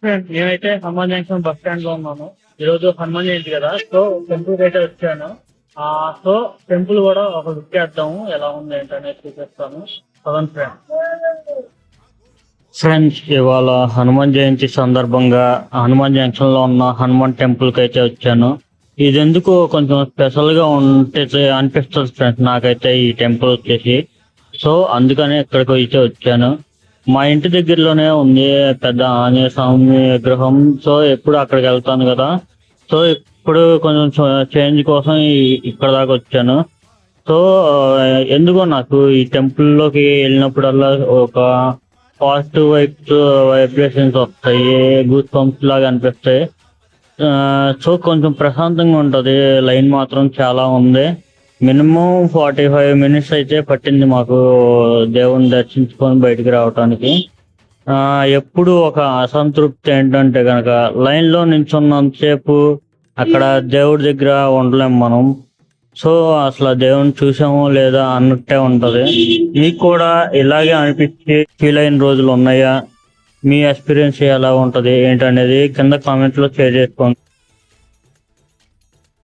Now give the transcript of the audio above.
నేనైతే Hanuman junction bus stand లో ఉన్నాను. ఈరోజు హనుమాన్ జయంతి కదా, సో టెంపుల్ కి అయితే వచ్చాను. సో టెంపుల్ కూడా ఒక లుక్ వేద్దాము, ఎలా ఉంది ఏంటనేది చూపిస్తాను. పవన్ ఫ్రెండ్స్, ఇవాళ హనుమాన్ జయంతి సందర్భంగా హనుమాన్ జంక్షన్ లో ఉన్న హనుమాన్ టెంపుల్ కి అయితే వచ్చాను. ఇది ఎందుకు కొంచెం స్పెషల్ గా ఉంటే అనిపిస్తుంది ఫ్రెండ్స్ నాకైతే ఈ టెంపుల్ వచ్చేసి. సో అందుకనే ఇక్కడికి అయితే వచ్చాను. మా ఇంటి దగ్గరలోనే ఉంది పెద్ద ఆంజనేయ స్వామి విగ్రహం. సో ఎప్పుడు అక్కడికి వెళ్తాను కదా. సో ఇప్పుడు కొంచెం చేంజ్ కోసం ఇక్కడ దాకా వచ్చాను. సో ఎందుకో నాకు ఈ టెంపుల్ లోకి వెళ్ళినప్పుడల్లా ఒక పాజిటివ్ వైబ్రేషన్స్ వస్తాయి, గూస్ బంప్స్ లాగా అనిపిస్తాయి. సో కొంచెం ప్రశాంతంగా ఉంటది. లైన్ మాత్రం చాలా ఉంది. మినిమం 45 minutes అయితే పట్టింది మాకు దేవుని దర్శించుకొని బయటికి రావటానికి. ఎప్పుడు ఒక అసంతృప్తి ఏంటంటే కనుక లైన్ లో నిల్చున్నంతసేపు అక్కడ దేవుడి దగ్గర ఉండలేం మనం. సో అసలు దేవుని చూసామో లేదా అన్నట్టే ఉంటది. మీకు కూడా ఇలాగే అనిపించి ఫీల్ అయిన రోజులు ఉన్నాయా? మీ ఎక్స్పీరియన్స్ ఎలా ఉంటది ఏంటనేది కింద కామెంట్ లో షేర్ చేసుకోండి.